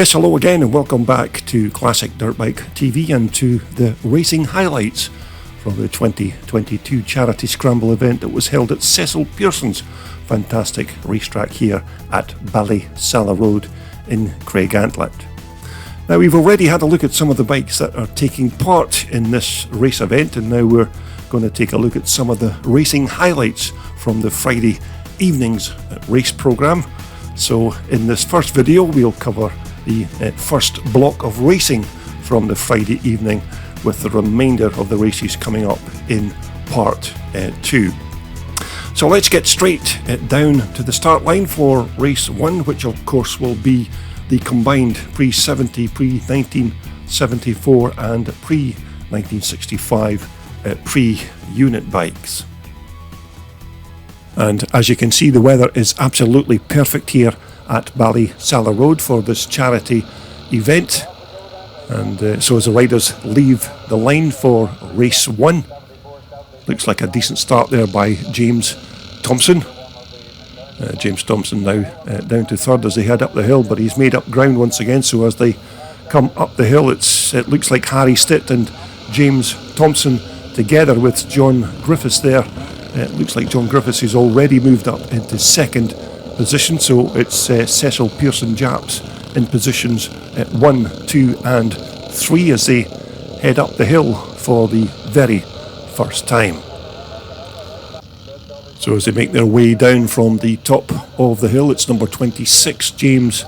Yes, hello again and welcome back to Classic Dirt Bike TV and to the racing highlights from the 2022 charity scramble event that was held at Cecil Pearson's fantastic racetrack here at Ballysallagh Road in Craigantlet. Now, we've already had a look at some of the bikes that are taking part in this race event, and now we're going to take a look at some of the racing highlights from the Friday evening's race programme. So in this first video we'll cover the first block of racing from the Friday evening, with the remainder of the races coming up in part 2. So let's get straight down to the start line for race 1, which of course will be the combined pre-70, pre-1974 and pre-1965 pre-unit bikes. And as you can see, the weather is absolutely perfect here at Ballysallagh Road for this charity event. And so as the riders leave the line for race 1, looks like a decent start there by James Thompson. James Thompson now down to third as they head up the hill, but he's made up ground once again. So as they come up the hill, it looks like Harry Stitt and James Thompson together with John Griffiths there. It looks like John Griffiths has already moved up into second position, so it's Cecil Pearson Japs in positions 1, 2 and 3 as they head up the hill for the very first time. So as they make their way down from the top of the hill, it's number 26 James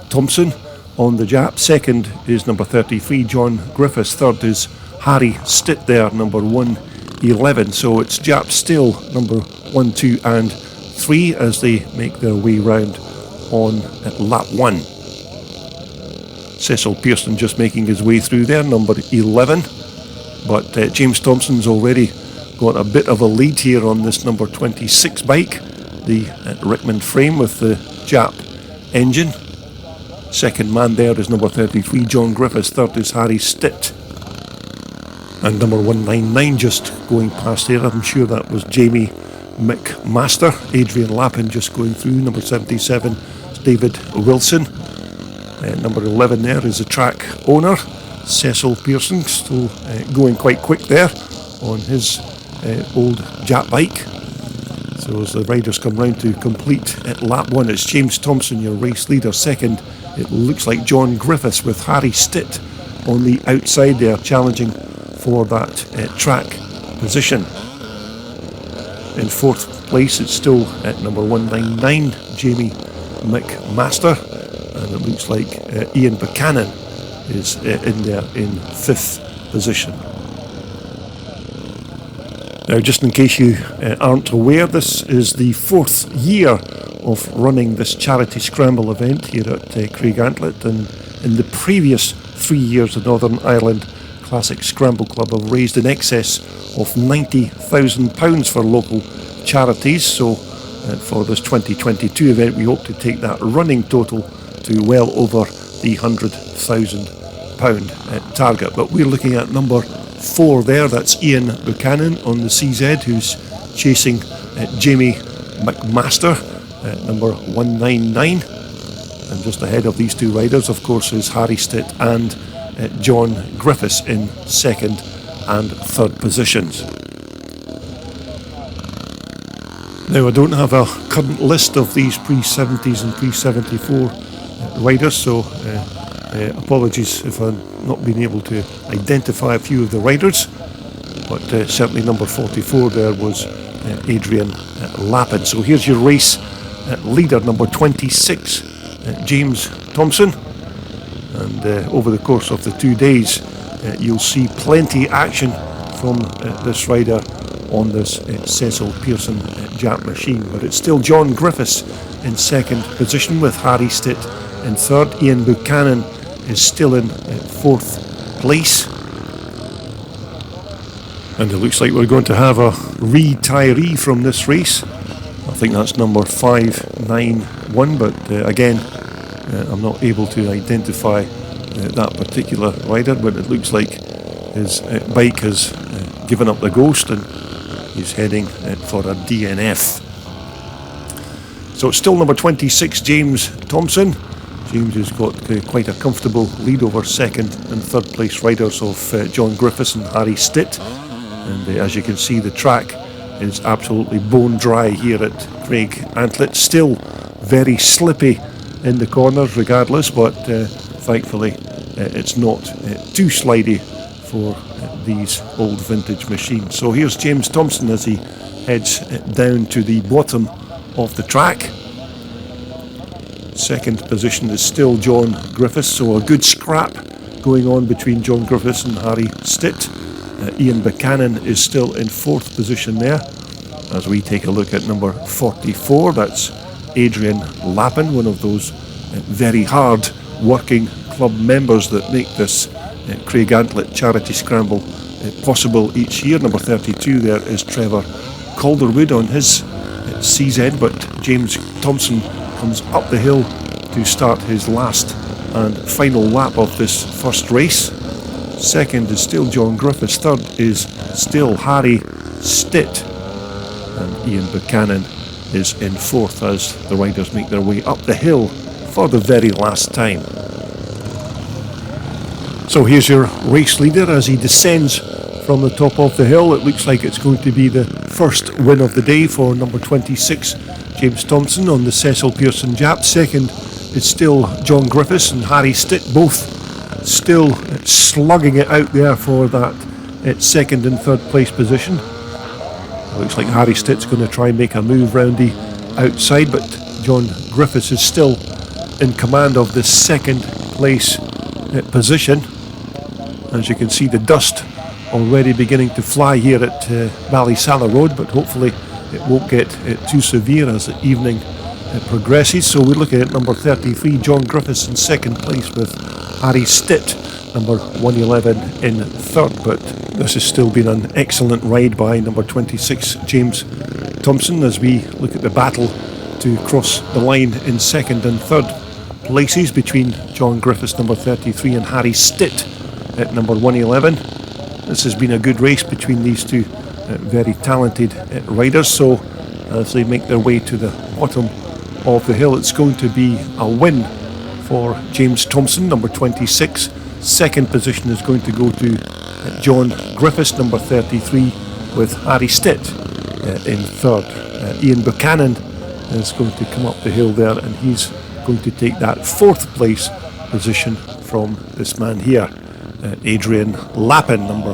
Thompson on the Jap, second is number 33 John Griffiths, third is Harry Stitt there, number 111. So it's Jap still number 1, 2 and 3 as they make their way round on at lap 1. Cecil Pearson just making his way through there, number 11. But James Thompson's already got a bit of a lead here on this number 26 bike, the Rickman frame with the Jap engine. Second man there is number 33 John Griffiths, third is Harry Stitt. And number 199 just going past there, I'm sure that was Jamie McMaster. Adrian Lappin just going through. Number 77 is David Wilson. Number 11 there is the track owner, Cecil Pearson, still going quite quick there on his old Jap bike. So as the riders come round to complete at lap 1, it's James Thompson, your race leader. Second, it looks like John Griffiths with Harry Stitt on the outside there, challenging for that track position. In fourth place, it's still at number 199, Jamie McMaster, and it looks like Ian Buchanan is in there in fifth position. Now, just in case you aren't aware, this is the fourth year of running this charity scramble event here at Craigantlet, and in the previous 3 years, the Northern Ireland Classic Scramble Club have raised in excess of £90,000 for local charities. So for this 2022 event, we hope to take that running total to well over the £100,000 target. But we're looking at number 4 there, that's Ian Buchanan on the CZ, who's chasing Jamie McMaster at number 199. And just ahead of these two riders, of course, is Harry Stitt and John Griffiths in second and third positions. Now, I don't have a current list of these pre-70s and pre-74 riders, so apologies if I've not been able to identify a few of the riders, but certainly number 44 there was Adrian Lappin. So here's your race leader, number 26 James Thompson. And over the course of the 2 days, you'll see plenty action from this rider on this Cecil Pearson Jap machine. But it's still John Griffiths in second position with Harry Stitt in third. Ian Buchanan is still in fourth place. And it looks like we're going to have a retiree from this race. I think that's number 591, but again, I'm not able to identify that particular rider, but it looks like his bike has given up the ghost and he's heading for a DNF. So it's still number 26 James Thompson, James has got quite a comfortable lead over second and third place riders of John Griffiths and Harry Stitt. And as you can see, the track is absolutely bone dry here at Craigantlet. Still very slippy in the corners regardless, but thankfully it's not too slidey for these old vintage machines. So here's James Thompson as he heads down to the bottom of the track. Second position is still John Griffiths, so a good scrap going on between John Griffiths and Harry Stitt. Ian Buchanan is still in fourth position there. As we take a look at number 44, that's Adrian Lappin, one of those very hard working club members that make this Craigantlet Charity Scramble possible each year. Number 32 there is Trevor Calderwood on his CZ, but James Thompson comes up the hill to start his last and final lap of this first race. Second is still John Griffiths. Third is still Harry Stitt. And Ian Buchanan is in fourth as the riders make their way up the hill for the very last time. So here's your race leader as he descends from the top of the hill. It looks like it's going to be the first win of the day for number 26, James Thompson on the Cecil Pearson Jap. Second is still John Griffiths and Harry Stitt, both still slugging it out there for that second and third place position. It looks like Harry Stitt's going to try and make a move round the outside, but John Griffiths is still in command of the second place position. As you can see, the dust already beginning to fly here at Ballysallagh Road, but hopefully it won't get too severe as the evening progresses. So we're looking at number 33, John Griffiths in second place with Harry Stitt, number 111 in third. But this has still been an excellent ride by number 26, James Thompson, as we look at the battle to cross the line in second and third places between John Griffiths, number 33, and Harry Stitt at number 111. This has been a good race between these two very talented riders. So as they make their way to the bottom of the hill, it's going to be a win for James Thompson, number 26. Second position is going to go to John Griffiths, number 33, with Harry Stitt in third. Ian Buchanan is going to come up the hill there, and he's going to take that fourth place position from this man here, Adrian Lappin, number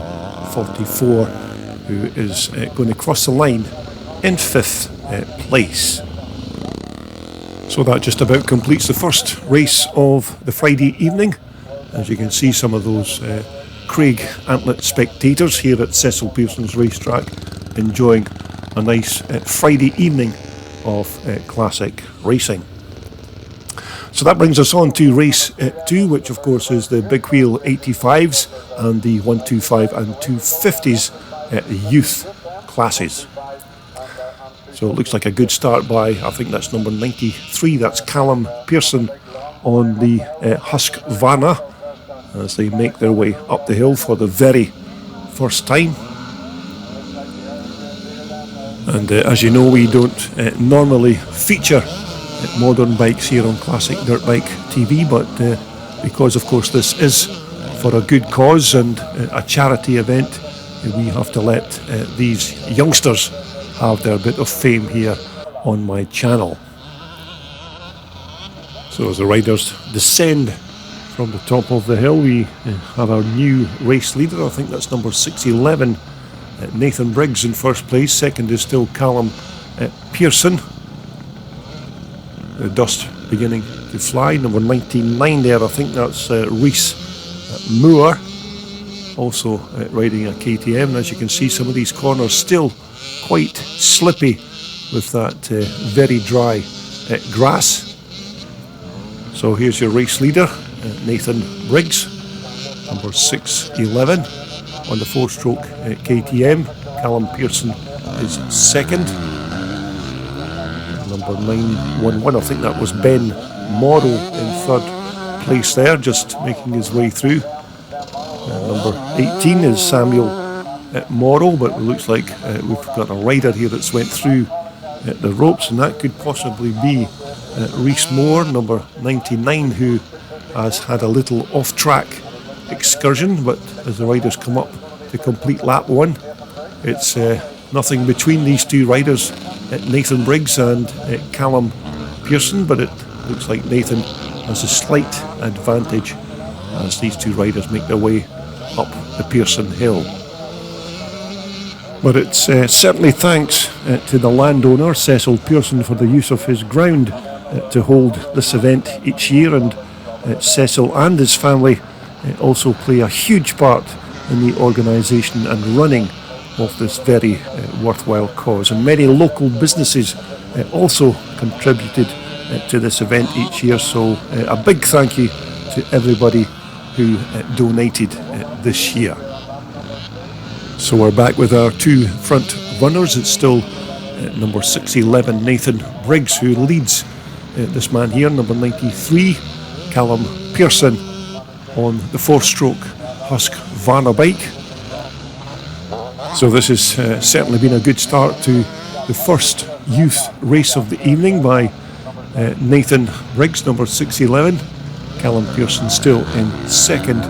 44, who is going to cross the line in fifth place. So that just about completes the first race of the Friday evening. As you can see, some of those Craigantlet spectators here at Cecil Pearson's racetrack enjoying a nice Friday evening of classic racing. So that brings us on to race 2, which of course is the Big Wheel 85s and the 125 and 250s youth classes. So it looks like a good start by, I think that's number 93, that's Callum Pearson on the Husqvarna, as they make their way up the hill for the very first time. And as you know, we don't normally feature modern bikes here on Classic Dirt Bike TV, but because of course this is for a good cause and a charity event, we have to let these youngsters have their bit of fame here on my channel. So as the riders descend from the top of the hill, we have our new race leader. I think that's number 611, Nathan Briggs in first place. Second is still Callum Pearson. The dust beginning to fly. Number 99 there, I think that's Rhys Moore, also riding a KTM. And as you can see, some of these corners still quite slippy with that very dry grass. So here's your race leader, Nathan Briggs, number 611 on the 4-stroke KTM. Callum Pearson is second. Number 911, I think that was Ben Morrow in third place there, just making his way through. Number 18 is Samuel Morrow, but it looks like we've got a rider here that's went through the ropes, and that could possibly be Reese Moore, number 99, who has had a little off-track excursion, but as the riders come up to complete lap 1, it's nothing between these two riders, Nathan Briggs and Callum Pearson, but it looks like Nathan has a slight advantage as these two riders make their way up the Pearson Hill. But it's certainly thanks to the landowner, Cecil Pearson, for the use of his ground to hold this event each year, and Cecil and his family also play a huge part in the organisation and running of this very worthwhile cause. And many local businesses also contributed to this event each year, so a big thank you to everybody who donated this year. So we're back with our two front runners. It's still number 611 Nathan Briggs who leads this man here, number 93 Callum Pearson on the 4-stroke Husqvarna bike. So this has certainly been a good start to the first youth race of the evening by Nathan Briggs, number 611. Callum Pearson still in second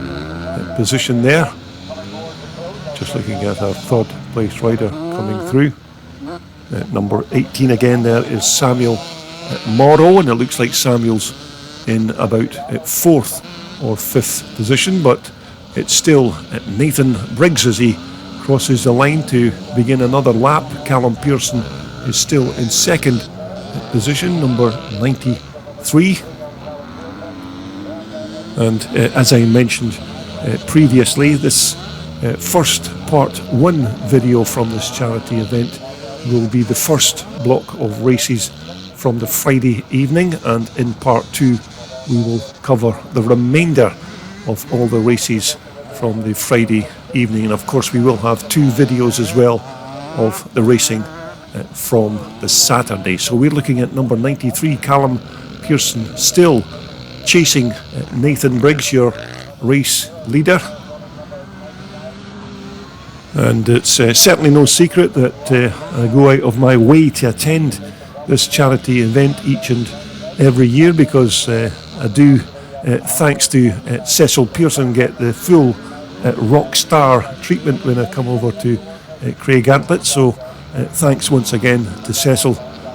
position there. Just looking at our third place rider coming through. Number 18 again there is Samuel Morrow, and it looks like Samuel's in about fourth or fifth position, but it's still Nathan Briggs as he crosses the line to begin another lap. Callum Pearson is still in second position, number 93. And as I mentioned previously, this first part 1 video from this charity event will be the first block of races from the Friday evening, and in part 2 we will cover the remainder of all the races from the Friday evening, and of course we will have 2 videos as well of the racing from the Saturday. So we're looking at number 93 Callum Pearson still chasing Nathan Briggs, your race leader. And it's certainly no secret that I go out of my way to attend this charity event each and every year, because I do, thanks to Cecil Pearson, get the full rock star treatment when I come over to Craigantlet. So thanks once again to Cecil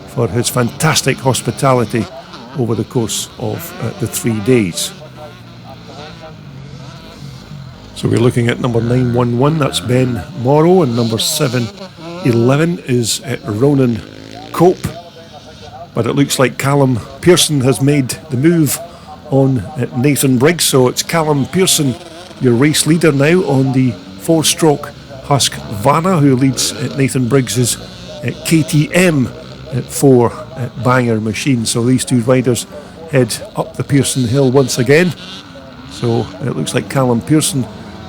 for his fantastic hospitality over the course of the 3 days. So we're looking at number 911, that's Ben Morrow, and number 711 is Ronan Cope. But it looks like Callum Pearson has made the move on Nathan Briggs, so it's Callum Pearson, your race leader now on the 4-stroke Husqvarna, who leads Nathan Briggs's KTM 4 banger machine. So these two riders head up the Pearson Hill once again. So it looks like Callum Pearson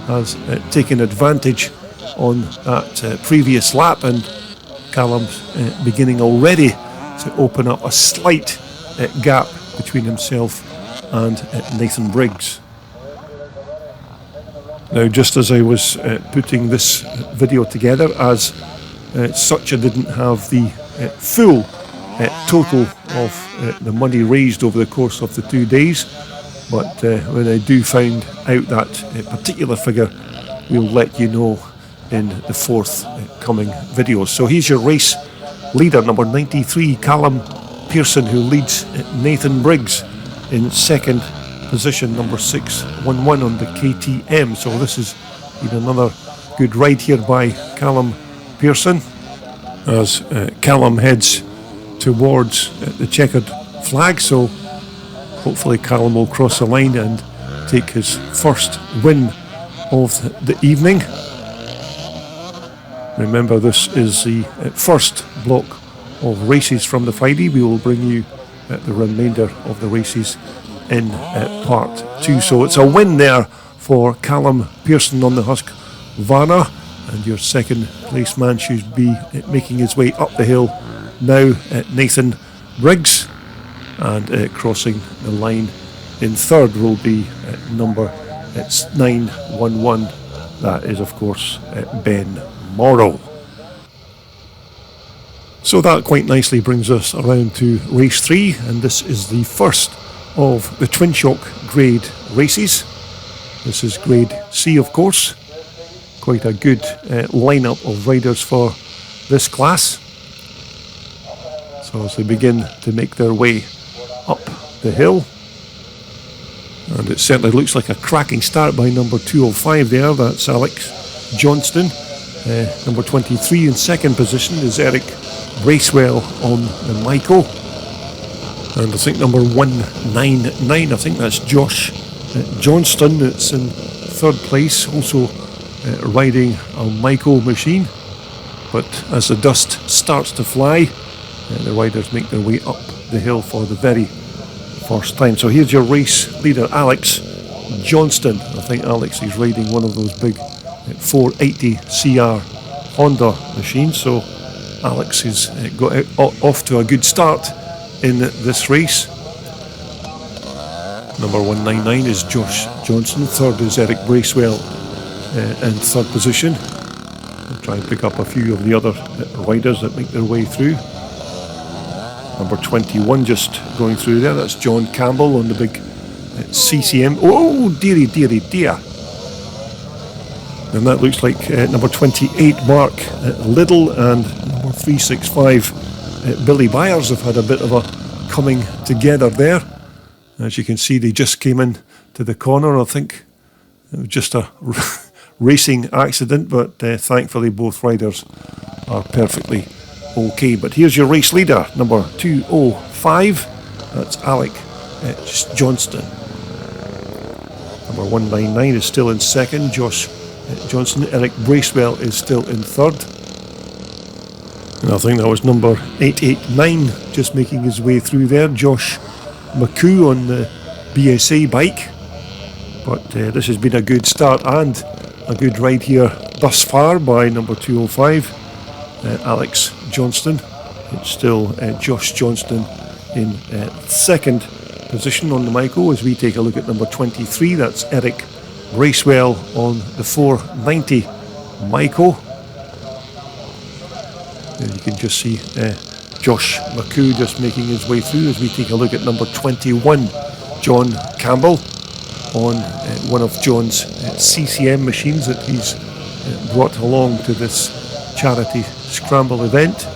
has taken advantage on that previous lap, and Callum's beginning already to open up a slight gap between himself and Nathan Briggs. Now, just as I was putting this video together, as such I didn't have the full total of the money raised over the course of the 2 days, but when I do find out that particular figure, we'll let you know in the forthcoming videos. So here's your race leader, number 93 Callum Pearson, who leads Nathan Briggs in second position, number 611 on the KTM. So this has been another good ride here by Callum Pearson as Callum heads towards the checkered flag. So hopefully Callum will cross the line and take his first win of the evening. Remember, this is the first block of races from the Friday. We will bring you the remainder of the races in part 2. So it's a win there for Callum Pearson on the Husqvarna, and your second place man should be making his way up the hill now, Nathan Briggs, and crossing the line in third will be number 911. That is of course Ben Morrow. So that quite nicely brings us around to race 3, and this is the first of the Twin Shock grade races. This is grade C, of course. Quite a good lineup of riders for this class. So as they begin to make their way up the hill, and it certainly looks like a cracking start by number 205 there. That's Alex Johnston. Number 23 in second position is Eric Bracewell on the Michael. And I think number 199, I think that's Josh Johnston, that's in third place, also riding a Michael machine. But as the dust starts to fly, the riders make their way up the hill for the very first time. So here's your race leader, Alex Johnston. I think Alex is riding one of those big 480 CR Honda machines. So Alex has got off to a good start in this race. Number 199 is Josh Johnson. Third is Eric Bracewell in third position. We'll try and pick up a few of the other riders that make their way through. Number 21 just going through there. That's John Campbell on the big CCM. Oh, dearie, dearie, dear. And that looks like number 28, Mark Liddell, and number 365, Billy Byers, have had a bit of a coming together there. As you can see, they just came in to the corner. I think it was just a racing accident, but thankfully both riders are perfectly okay. But here's your race leader, number 205. That's Alec Johnston. Number 199 is still in second, Josh Johnson. Eric Bracewell is still in third. And I think that was number 889 just making his way through there, Josh McCoo on the BSA bike. But this has been a good start and a good ride here thus far by number 205, Alex Johnston. It's still Josh Johnston in second position on the Michael as we take a look at number 23. That's Eric Bracewell on the 490 Michael. There you can just see Josh McCoo just making his way through as we take a look at number 21, John Campbell, on one of John's CCM machines that he's brought along to this charity Scramble event.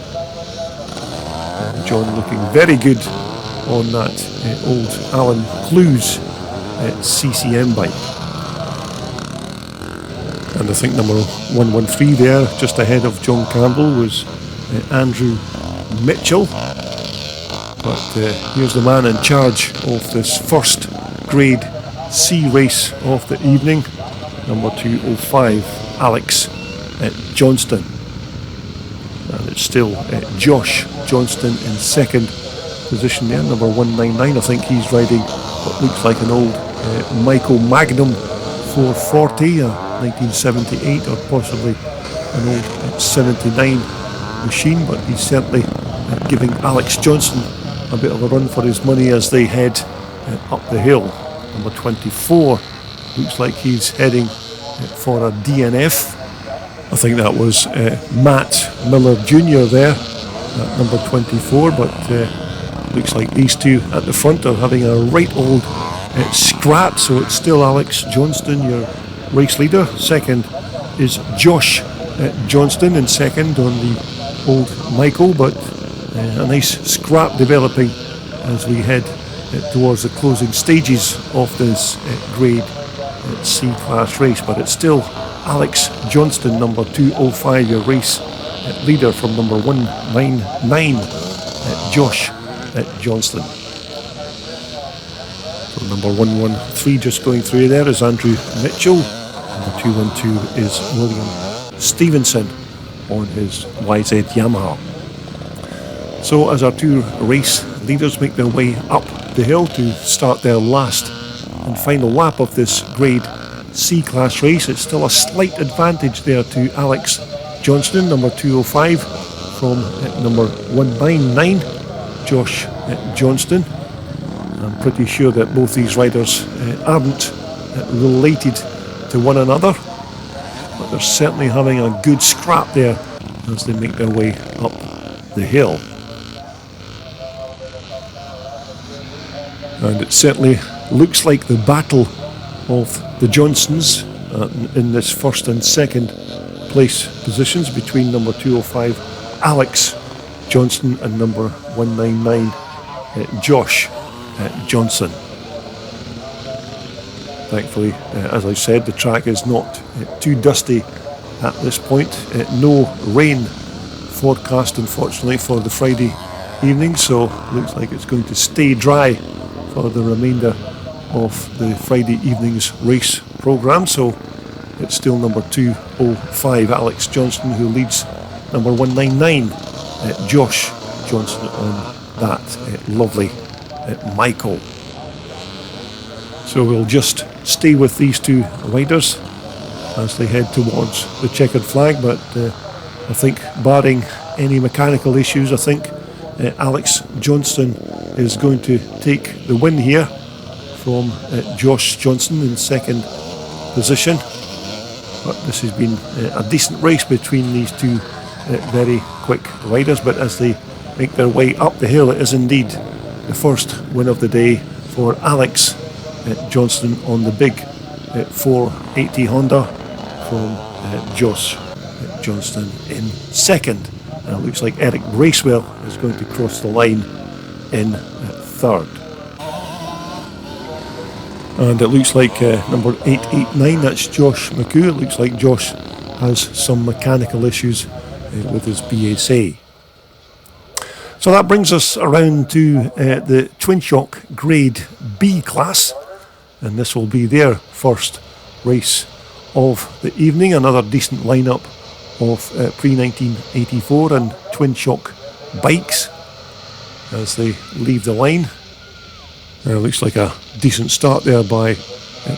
John looking very good on that old Alan Clues CCM bike. And I think number 113 there, just ahead of John Campbell, was Andrew Mitchell. But here's the man in charge of this first grade C race of the evening, number 205, Alex Johnston. And it's still Josh Johnston in second position there, number 199. I think he's riding what looks like an old Michael Magnum 440, 1978, or possibly an old 79 machine, but he's certainly giving Alex Johnston a bit of a run for his money as they head up the hill. Number 24 looks like he's heading for a DNF. I think that was Matt Miller Jr. there at number 24, but looks like these two at the front are having a right old scrap. So it's still Alex Johnston, your race leader. Second is Josh Johnston in second on the old Michael, but a nice scrap developing as we head towards the closing stages of this grade C class race. But it's still Alex Johnston, number 205, your race leader, from number 199, Josh Johnston. So number 113 just going through there is Andrew Mitchell. Number 212 is William Stevenson on his YZ Yamaha. So as our two race leaders make their way up the hill to start their last and final lap of this grade C class race, it's still a slight advantage there to Alex Johnston, number 205, from number 199, Josh Johnston. I'm pretty sure that both these riders aren't related to one another, but they're certainly having a good scrap there as they make their way up the hill. And it certainly looks like the battle of the Johnsons in this first and second place positions between number 205 Alex Johnson and number 199 Josh Johnson. Thankfully, as I said, the track is not too dusty at this point. No rain forecast, unfortunately, for the Friday evening, so looks like it's going to stay dry for the remainder of the Friday evening's race programme. So it's still number 205 Alex Johnson who leads number 199 Josh Johnson on that lovely Michael. So we'll just stay with these two riders as they head towards the checkered flag, but I think barring any mechanical issues, I think Alex Johnson is going to take the win here from Josh Johnson in second position. But this has been a decent race between these two very quick riders, but as they make their way up the hill, it is indeed the first win of the day for Alex Johnson on the big 480 Honda from Josh Johnson in second. And it looks like Eric Bracewell is going to cross the line in third. And it looks like number 889, that's Josh McHugh. It looks like Josh has some mechanical issues with his BSA. So that brings us around to the Twin Shock Grade B class, and this will be their first race of the evening. Another decent lineup of pre-1984 and Twin Shock bikes as they leave the line. Looks like a decent start there by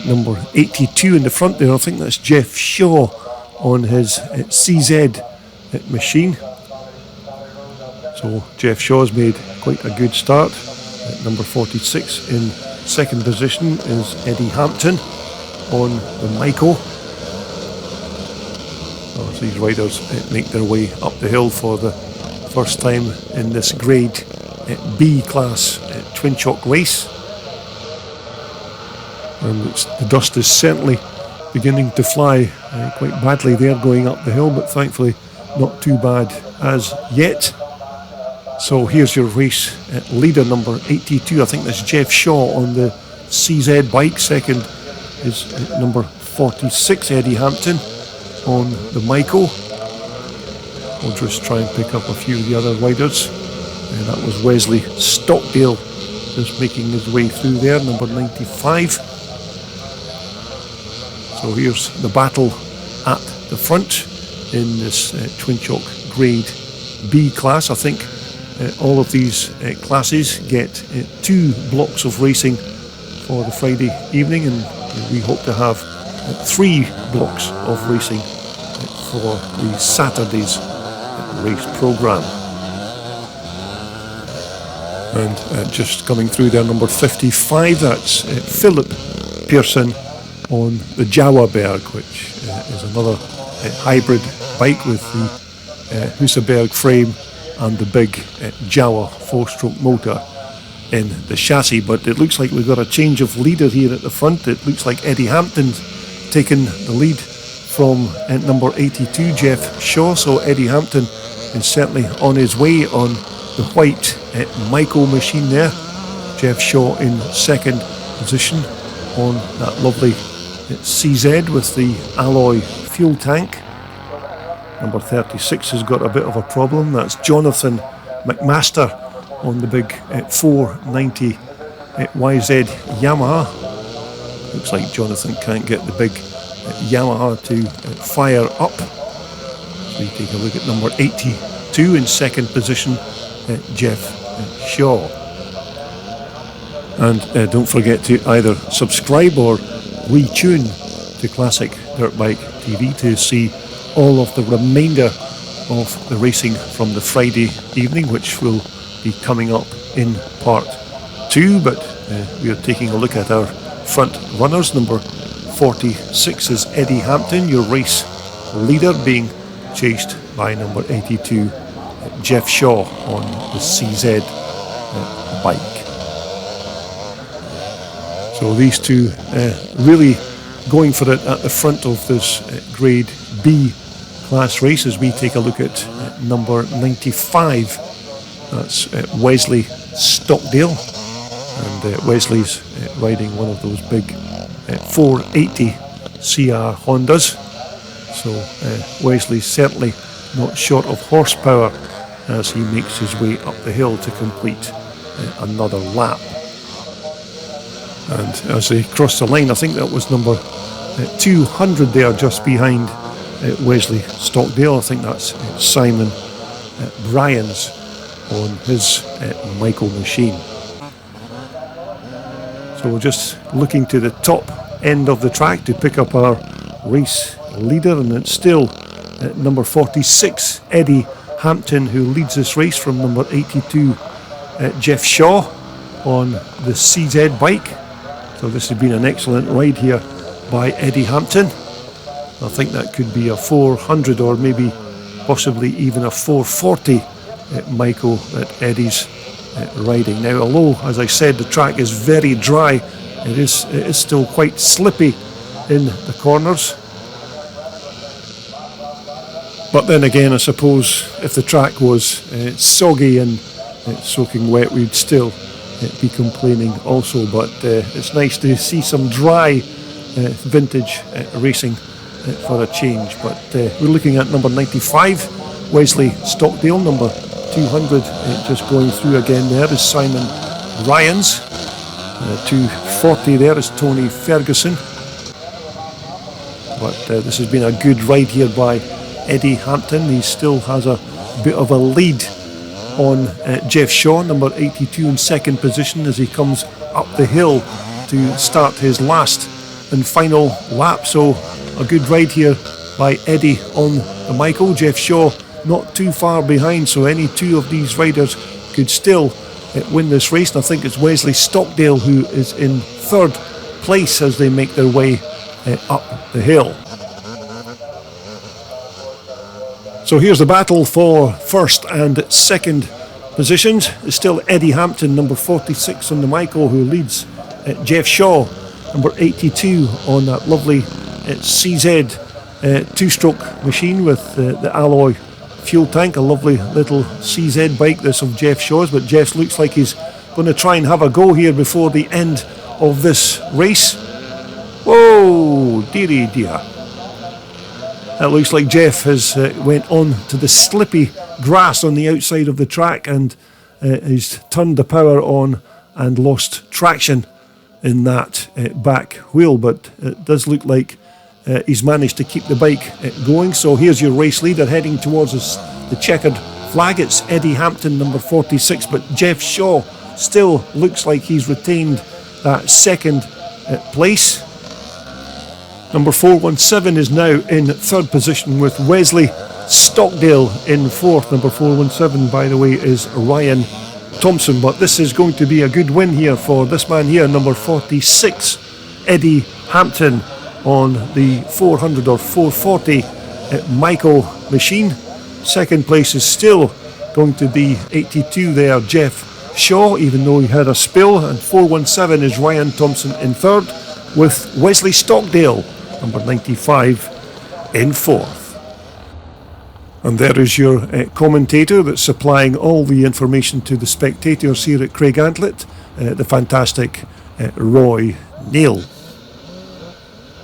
number 82 in the front there. I think that's Jeff Shaw on his CZ machine. So Jeff Shaw's made quite a good start. Number 46 in second position is Eddie Hampton on the Michael. As these riders make their way up the hill for the first time in this Grade B class Twin Shock race. And the dust is certainly beginning to fly quite badly there going up the hill, but thankfully not too bad as yet. So here's your race leader, number 82. I think that's Jeff Shaw on the CZ bike. Second is number 46, Eddie Hampton on the Michael. We'll just try and pick up a few of the other riders. And that was Wesley Stockdale just making his way through there, number 95. So here's the battle at the front in this Twin Shock Grade B class. I think all of these classes get 2 blocks of racing for the Friday evening, and we hope to have 3 blocks of racing for the Saturday's race programme. And just coming through there, number 55, that's Philip Pearson on the Jawaberg, which is another hybrid bike with the Husaberg frame and the big Jawa 4-stroke motor in the chassis. But it looks like we've got a change of leader here at the front. It looks like Eddie Hampton's taken the lead from number 82, Jeff Shaw. So Eddie Hampton is certainly on his way on the white Michael machine there. Jeff Shaw in second position on that lovely CZ with the alloy fuel tank. Number 36 has got a bit of a problem. That's Jonathan McMaster on the big 490 YZ Yamaha. Looks like Jonathan can't get the big Yamaha to fire up. So we take a look at number 82 in second position, Jeff Shaw. And don't forget to either subscribe or retune to Classic Dirt Bike TV to see all of the remainder of the racing from the Friday evening, which will be coming up in part 2. But we are taking a look at our front runners. Number 46 is Eddie Hampton, your race leader, being chased by number 82, Jeff Shaw on the CZ bike. So these two really going for it at the front of this Grade B class race as we take a look at number 95. That's Wesley Stockdale, and Wesley's riding one of those big 480 CR Hondas. So Wesley's certainly not short of horsepower as he makes his way up the hill to complete another lap. And as they cross the line, I think that was number 200 there, just behind Wesley Stockdale. I think that's Simon Bryans on his Michael machine. So we're just looking to the top end of the track to pick up our race leader, and it's still number 46 Eddie Hampton who leads this race from number 82 Jeff Shaw on the CZ bike. So this has been an excellent ride here by Eddie Hampton. I think that could be a 400 or maybe possibly even a 440 Michael that Eddie's riding. Now, although, as I said, the track is very dry, it is still quite slippy in the corners. But then again, I suppose if the track was soggy and soaking wet, we'd still be complaining also. But it's nice to see some dry vintage racing for a change. But we're looking at number 95, Wesley Stockdale. Number 200 just going through again there is Simon Ryans. 240 there is Tony Ferguson. But this has been a good ride here by Eddie Hampton. He still has a bit of a lead on Jeff Shaw, number 82 in second position, as he comes up the hill to start his last and final lap. So a good ride here by Eddie on the Michael. Jeff Shaw not too far behind, so any two of these riders could still win this race. And I think it's Wesley Stockdale who is in third place as they make their way up the hill. So here's the battle for first and second positions. It's still Eddie Hampton, number 46 on the Michael, who leads Jeff Shaw, number 82 on that lovely CZ two-stroke machine with the alloy fuel tank. A lovely little CZ bike, this of Jeff Shaw's, but Jeff looks like he's going to try and have a go here before the end of this race. Whoa, dearie dear. It looks like Jeff has went on to the slippy grass on the outside of the track and he's turned the power on and lost traction in that back wheel, but it does look like he's managed to keep the bike going. So here's your race leader heading towards us, the checkered flag. It's Eddie Hampton, number 46, but Jeff Shaw still looks like he's retained that second place. Number 417 is now in third position with Wesley Stockdale in fourth. Number 417, by the way, is Ryan Thompson. But this is going to be a good win here for this man here, number 46, Eddie Hampton, on the 400 or 440 Michael machine. Second place is still going to be 82 there, Jeff Shaw, even though he had a spill. And 417 is Ryan Thompson in third, with Wesley Stockdale, number 95, in fourth. And there is your commentator that's supplying all the information to the spectators here at Craigantlet, the fantastic Roy Neal.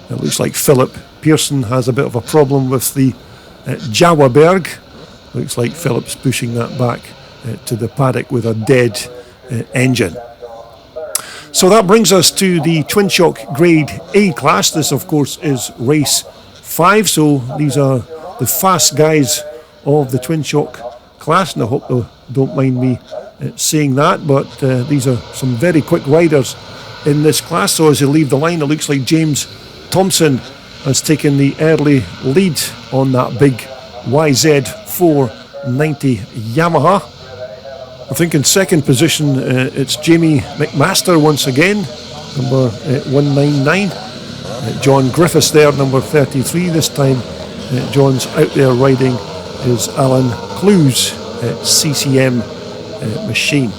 It looks like Philip Pearson has a bit of a problem with the Jawaberg. Looks like Philip's pushing that back to the paddock with a dead engine. So that brings us to the Twin Shock Grade A class. This, of course, is race 5. So these are the fast guys of the Twin Shock class, and I hope they don't mind me saying that, but these are some very quick riders in this class. So as they leave the line, it looks like James Thompson has taken the early lead on that big YZ490 Yamaha. I think in second position it's Jamie McMaster once again, number 199. John Griffiths there, number 33. This time John's out there riding is Alan Clues CCM machine.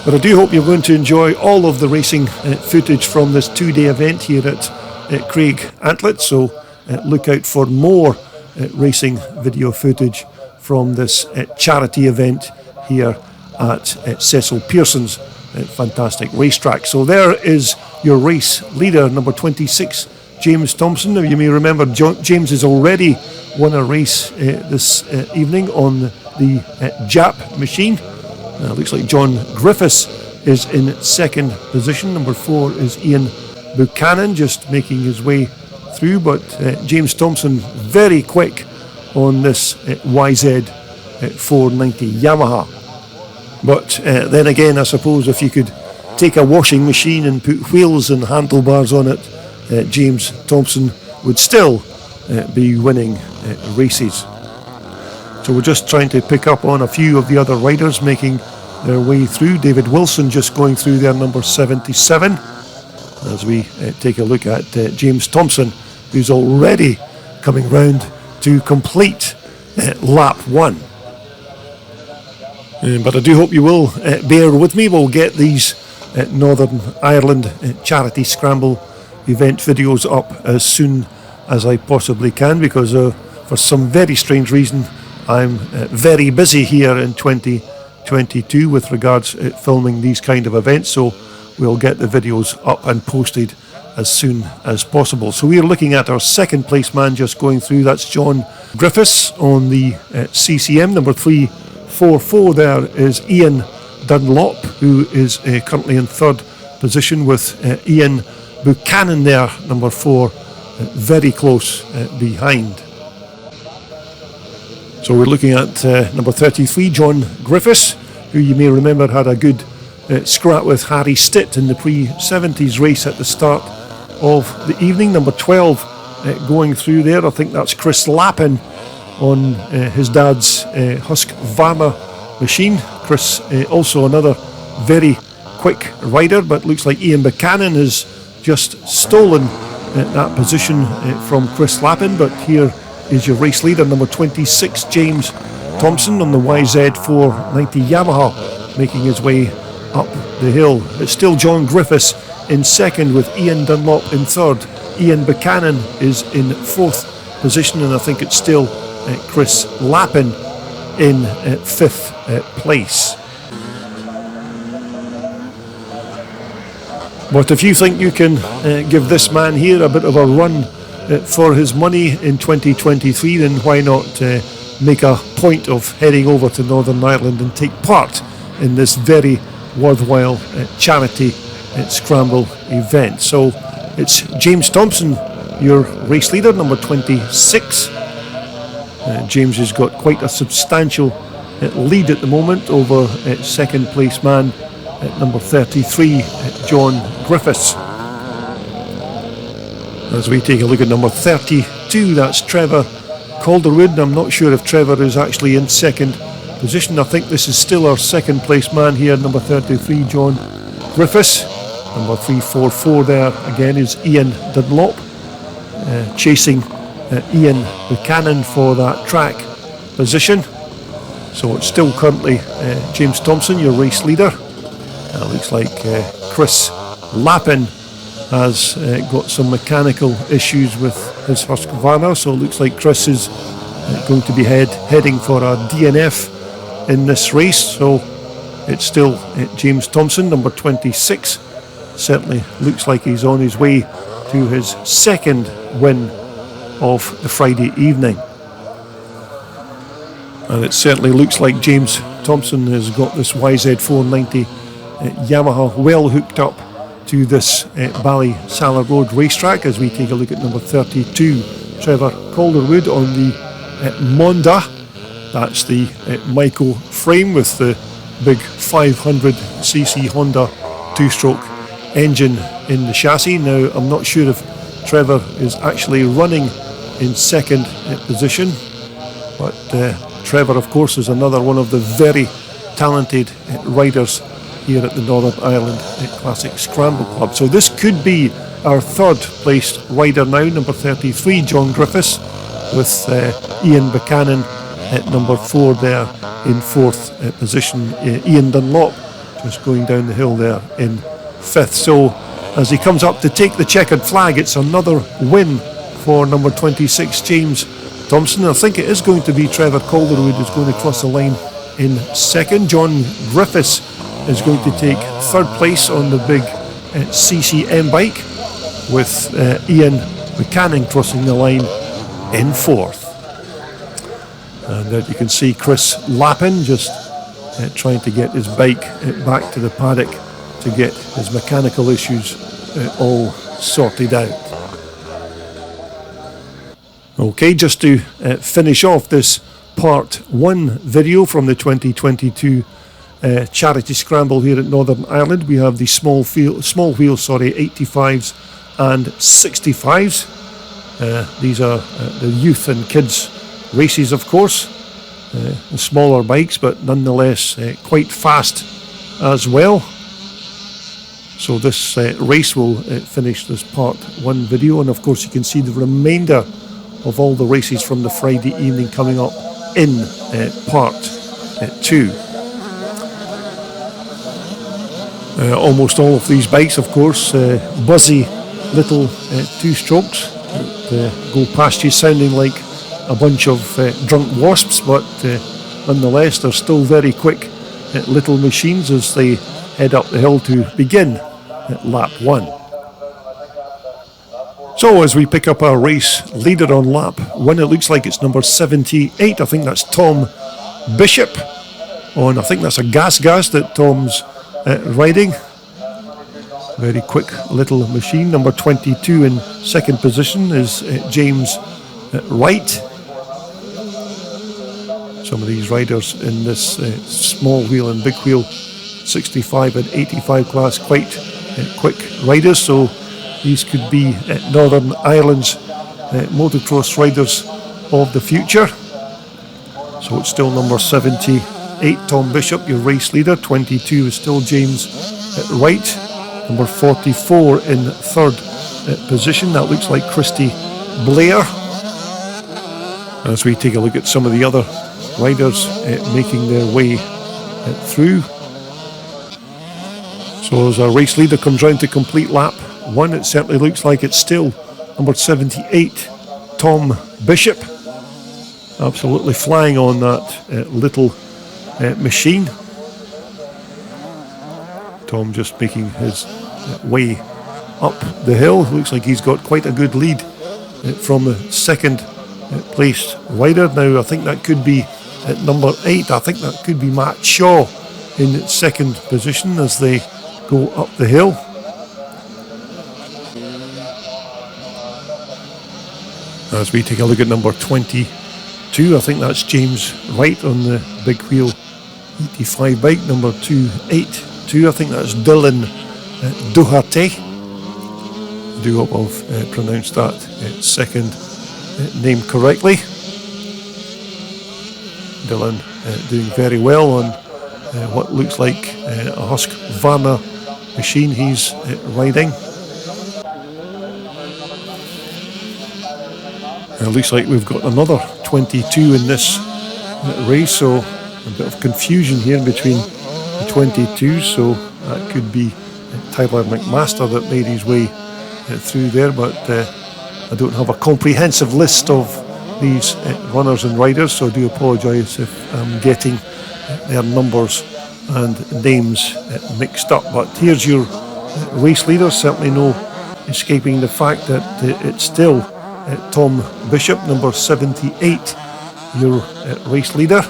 But I do hope you're going to enjoy all of the racing footage from this two-day event here at Craigantlet, so look out for more racing video footage from this charity event here at Cecil Pearson's fantastic racetrack. So there is your race leader, number 26, James Thompson. Now you may remember James has already won a race this evening on the Jap machine. Looks like John Griffiths is in second position. Number 4 is Ian Buchanan, just making his way through, but James Thompson very quick on this YZ 490 Yamaha. But then again, I suppose if you could take a washing machine and put wheels and handlebars on it, James Thompson would still be winning races. So we're just trying to pick up on a few of the other riders making their way through. David Wilson just going through there, number 77, as we take a look at James Thompson, who's already coming round to complete lap 1. But I do hope you will bear with me. We'll get these Northern Ireland charity scramble event videos up as soon as I possibly can, because for some very strange reason I'm very busy here in 2022 with regards to filming these kind of events, so we'll get the videos up and posted as soon as possible. So we are looking at our second place man just going through. That's John Griffiths on the CCM. Number 344 there is Ian Dunlop, who is currently in third position, with Ian Buchanan there, number 4, very close behind. So we're looking at number 33, John Griffiths, who you may remember had a good scrap with Harry Stitt in the pre-70s race at the start of the evening. Number 12 going through there, I think that's Chris Lappin on his dad's Husqvarna machine. Chris also another very quick rider, but looks like Ian Buchanan has just stolen that position from Chris Lappin. But here is your race leader, number 26, James Thompson on the YZ490 Yamaha, making his way up the hill. It's still John Griffiths in second, with Ian Dunlop in third. Ian Buchanan is in fourth position, and I think it's still Chris Lappin in fifth place. But if you think you can give this man here a bit of a run for his money in 2023, then why not make a point of heading over to Northern Ireland and take part in this very worthwhile charity scramble event. So it's James Thompson, your race leader, number 26. James has got quite a substantial lead at the moment over second place man at number 33, John Griffiths. As we take a look at number 32, that's Trevor Calderwood. I'm not sure if Trevor is actually in second position. I think this is still our second place man here, number 33, John Griffiths. Number 344 there again is Ian Dunlop, chasing Ian Buchanan for that track position. So it's still currently James Thompson, your race leader. Looks like Chris Lappin has got some mechanical issues with his Husqvarna, so it looks like Chris is going to be heading for a DNF in this race. So it's still James Thompson, number 26. Certainly looks like he's on his way to his second win of the Friday evening. And it certainly looks like James Thompson has got this YZ490 Yamaha well hooked up to this Ballysallagh Road racetrack, as we take a look at number 32, Trevor Calderwood on the Monda. That's the Myco frame with the big 500cc Honda two-stroke engine in the chassis. Now, I'm not sure if Trevor is actually running in second position, but Trevor, of course, is another one of the very talented riders here at the Northern Ireland Classic Scramble Club. So this could be our third placed rider now, number 33, John Griffiths, with Ian Buchanan at number 4 there in 4th position. Ian Dunlop just going down the hill there in 5th. So as he comes up to take the checkered flag, it's another win for number 26, James Thompson. I think it is going to be Trevor Calderwood who's going to cross the line in 2nd. John Griffiths is going to take 3rd place on the big CCM bike, with Ian Buchanan crossing the line in 4th. And there you can see Chris Lappin just trying to get his bike back to the paddock to get his mechanical issues all sorted out. Okay, just to finish off this part 1 video from the 2022 Charity Scramble here at Northern Ireland, we have the small wheel 85s and 65s. These are the youth and kids races, of course, the smaller bikes, but nonetheless quite fast as well. So this race will finish this part 1 video, and of course you can see the remainder of all the races from the Friday evening coming up in part 2. Almost all of these bikes, of course, buzzy little 2-strokes that go past you sounding like a bunch of drunk wasps, but nonetheless they're still very quick little machines as they head up the hill to begin at lap 1. So as we pick up our race leader on lap 1, it looks like it's number 78. I think that's Tom Bishop on, I think that's a gas that Tom's riding. Very quick little machine. Number 22 in 2nd position is James Wright. Some of these riders in this small wheel and big wheel 65 and 85 class, quite quick riders, so these could be Northern Ireland's motocross riders of the future. So it's still number 78, Tom Bishop, your race leader. 22 is still James Wright. Number 44 in 3rd position, that looks like Christy Blair. As we take a look at some of the other riders making their way through. So as our race leader comes round to complete lap 1, it certainly looks like it's still number 78, Tom Bishop. Absolutely flying on that little machine. Tom just making his way up the hill. Looks like he's got quite a good lead from the 2nd placed rider. Now I think that could be at number 8. I think that could be Matt Shaw in 2nd position as they go up the hill. As we take a look at number 22, I think that's James Wright on the big wheel 85 bike. Number 282, I think that's Dylan Duharte. I do hope I've pronounced that 2nd name correctly. Dylan doing very well on what looks like a Husqvarna machine he's riding. It looks like we've got another 22 in this race, so a bit of confusion here between the 22, so that could be Tyler McMaster that made his way through there, but I don't have a comprehensive list of these runners and riders, so I do apologise if I'm getting their numbers and names mixed up. But here's your race leader, certainly no escaping the fact that it's still Tom Bishop, number 78, your race leader.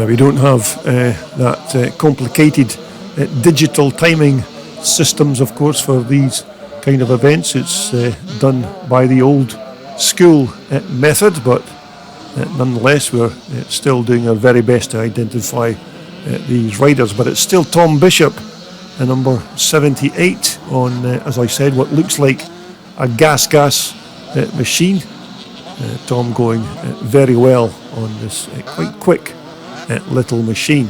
We don't have that complicated digital timing systems, of course, for these kind of events. It's done by the old school method, but nonetheless we're still doing our very best to identify these riders. But it's still Tom Bishop, number 78, on, as I said, what looks like a gas machine. Tom going very well on this quite quick little machine.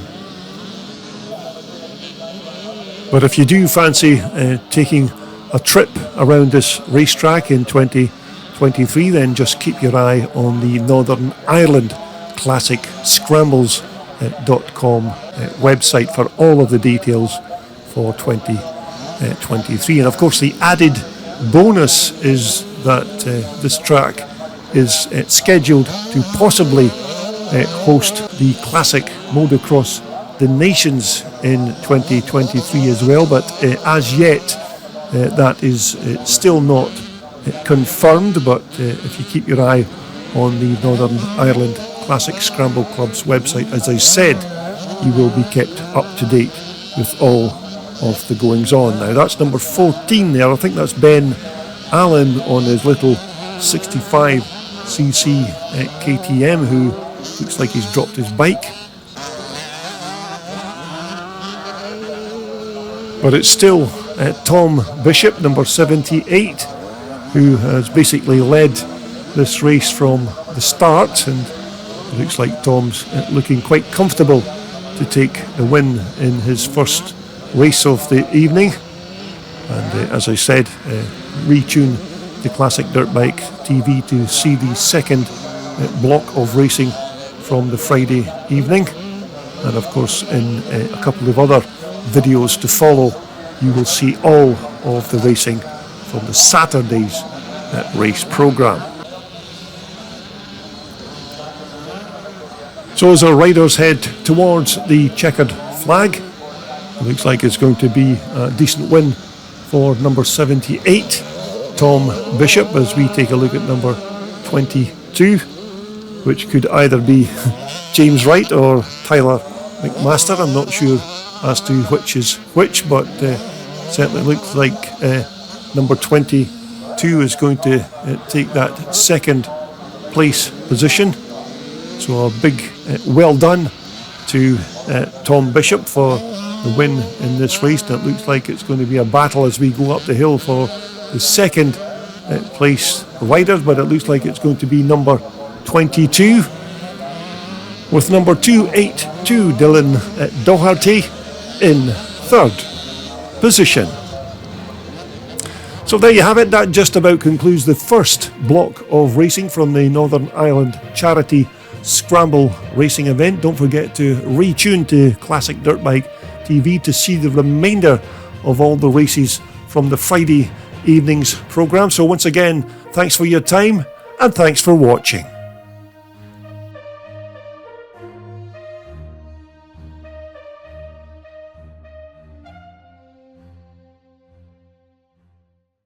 But if you do fancy taking a trip around this racetrack in 2023, 2023, then just keep your eye on the Northern Ireland Classic Scrambles.com website for all of the details for 2023. And of course, the added bonus is that this track is scheduled to possibly host the Classic Motocross the Nations in 2023 as well, but as yet that is still not confirmed. But if you keep your eye on the Northern Ireland Classic Scramble Club's website, as I said, you will be kept up to date with all of the goings on. Now that's number 14 there. I think that's Ben Allen on his little 65cc KTM, who looks like he's dropped his bike. But it's still Tom Bishop, number 78, who has basically led this race from the start, and it looks like Tom's looking quite comfortable to take the win in his first race of the evening. And as I said, retune the Classic Dirt Bike TV to see the second block of racing from the Friday evening. And of course, in a couple of other videos to follow, you will see all of the racing from the Saturday's race programme. So as our riders head towards the checkered flag, it looks like it's going to be a decent win for number 78, Tom Bishop, as we take a look at number 22, which could either be James Wright or Tyler McMaster. I'm not sure as to which is which, but certainly looks like number 22 is going to take that second place position. So a big well done to Tom Bishop for the win in this race. And it looks like it's going to be a battle as we go up the hill for the second place riders, but it looks like it's going to be number 22, with number 282 Dylan Doherty in third position. So there you have it. That just about concludes the first block of racing from the Northern Ireland Charity Scramble racing event. Don't forget to retune to Classic Dirt Bike TV to see the remainder of all the races from the Friday evening's programme. So once again, thanks for your time and thanks for watching.